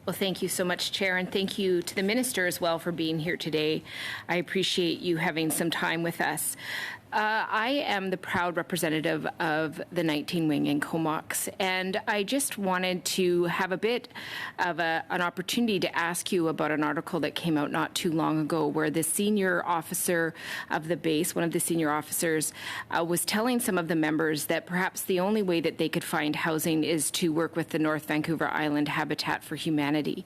Well, thank you so much, Chair, and thank you to the Minister as well for being here today. I appreciate you having some time with us. I am the proud representative of the 19 Wing in Comox, and I just wanted to have a bit of an opportunity to ask you about an article that came out not too long ago where the senior officer of the base, one of the senior officers, was telling some of the members that perhaps the only way that they could find housing is to work with the North Vancouver Island Habitat for Humanity.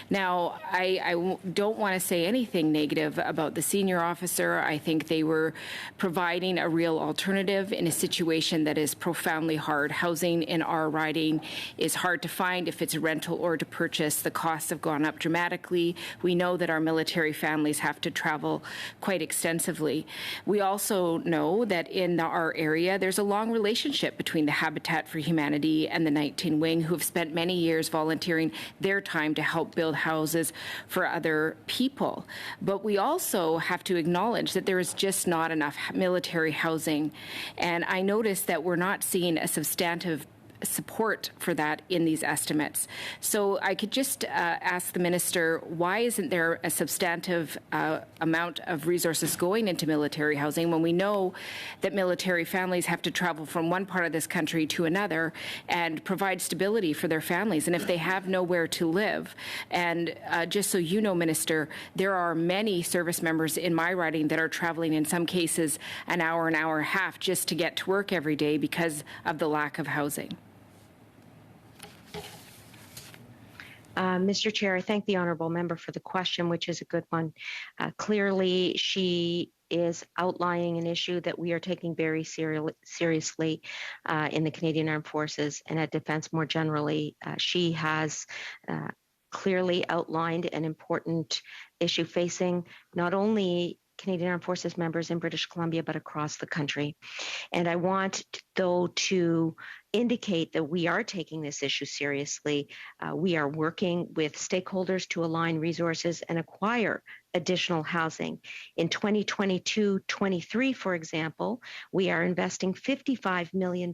Now, I don't want to say anything negative about the senior officer. I think they were providing a real alternative in a situation that is profoundly hard. Housing in our riding is hard to find if it's a rental or to purchase. The costs have gone up dramatically. We know that our military families have to travel quite extensively. We also know that in our area, there's a long relationship between the Habitat for Humanity and the 19 Wing, who have spent many years volunteering their time to help build houses for other people. But we also have to acknowledge that there is just not enough military housing. And I noticed that we're not seeing a substantive support for that in these estimates. So I could just ask the Minister, why isn't there a substantive amount of resources going into military housing when we know that military families have to travel from one part of this country to another and provide stability for their families, and if they have nowhere to live? And just so you know, Minister, there are many service members in my riding that are traveling in some cases an hour and a half just to get to work every day because of the lack of housing. Mr. Chair, I thank the honourable member for the question, which is a good one. Clearly, she is outlining an issue that we are taking very seriously in the Canadian Armed Forces and at Defence more generally. She has clearly outlined an important issue facing not only Canadian Armed Forces members in British Columbia, but across the country. And I want, though, to indicate that we are taking this issue seriously. We are working with stakeholders to align resources and acquire additional housing. In 2022-23, for example, we are investing $55 million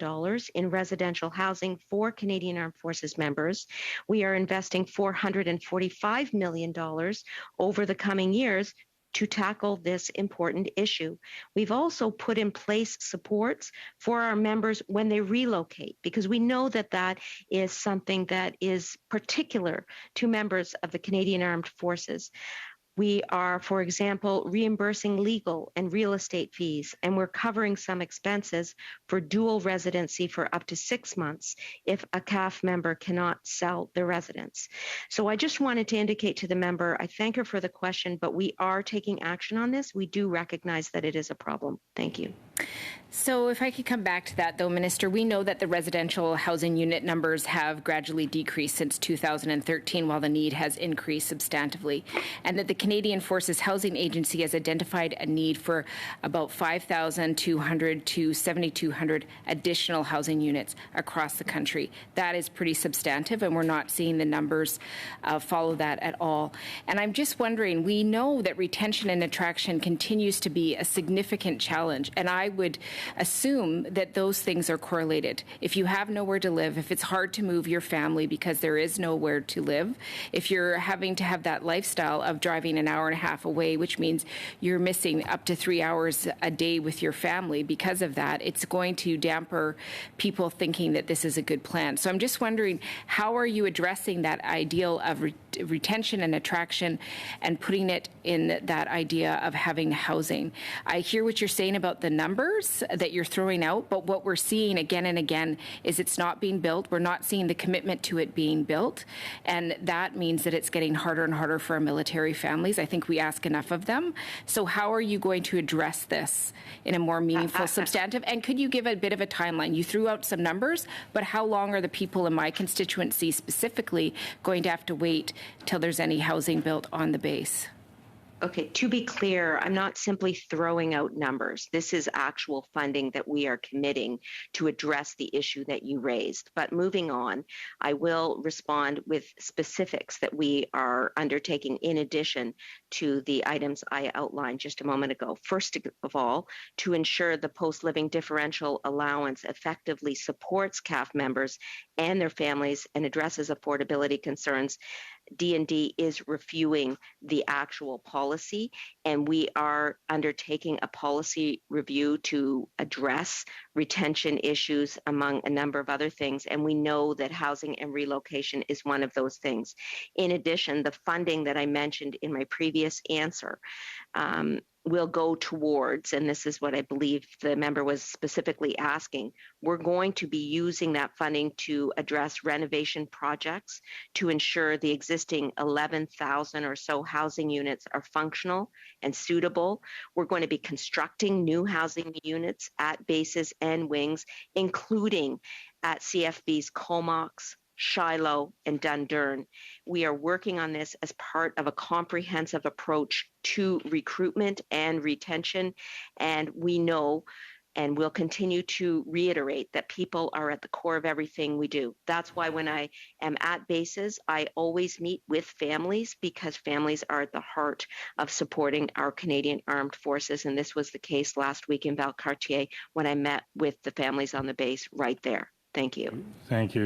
in residential housing for Canadian Armed Forces members. We are investing $445 million over the coming years to tackle this important issue. We've also put in place supports for our members when they relocate, because we know that that is something that is particular to members of the Canadian Armed Forces. We are, for example, reimbursing legal and real estate fees, and we're covering some expenses for dual residency for up to 6 months if a CAF member cannot sell their residence. So I just wanted to indicate to the member, I thank her for the question, but we are taking action on this. We do recognize that it is a problem. Thank you. So if I could come back to that, though, Minister, we know that the residential housing unit numbers have gradually decreased since 2013, while the need has increased substantively, and that the Canadian Forces Housing Agency has identified a need for about 5,200 to 7,200 additional housing units across the country. That is pretty substantive, and we're not seeing the numbers follow that at all. And I'm just wondering, we know that retention and attraction continues to be a significant challenge, and I would assume that those things are correlated. If you have nowhere to live, if it's hard to move your family because there is nowhere to live, if you're having to have that lifestyle of driving an hour and a half away, which means you're missing up to 3 hours a day with your family because of that, it's going to damper people thinking that this is a good plan. So I'm just wondering, how are you addressing that ideal of retention and attraction and putting it in that idea of having housing? I hear what you're saying about the numbers that you're throwing out, but what we're seeing again and again is it's not being built. We're not seeing the commitment to it being built, and that means that it's getting harder and harder for our military families. I think we ask enough of them. So how are you going to address this in a more meaningful, substantive, and could you give a bit of a timeline? You threw out some numbers, but how long are the people in my constituency specifically going to have to wait till there's any housing built on the base? Okay, to be clear, I'm not simply throwing out numbers. This is actual funding that we are committing to address the issue that you raised. But moving on, I will respond with specifics that we are undertaking in addition to the items I outlined just a moment ago. First of all, to ensure the post-living differential allowance effectively supports CAF members and their families and addresses affordability concerns. D&D is reviewing the actual policy, and we are undertaking a policy review to address retention issues, among a number of other things. And we know that housing and relocation is one of those things. In addition, the funding that I mentioned in my previous answer will go towards, and this is what I believe the member was specifically asking, we're going to be using that funding to address renovation projects to ensure the existing 11,000 or so housing units are functional and suitable. We're going to be constructing new housing units at bases and wings, including at CFB's Comox, Shiloh, and Dundurn. We are working on this as part of a comprehensive approach to recruitment and retention, and we know and will continue to reiterate that people are at the core of everything we do. That's why when I am at bases, I always meet with families, because families are at the heart of supporting our Canadian Armed Forces, and this was the case last week in Valcartier when I met with the families on the base right there. Thank you. Thank you.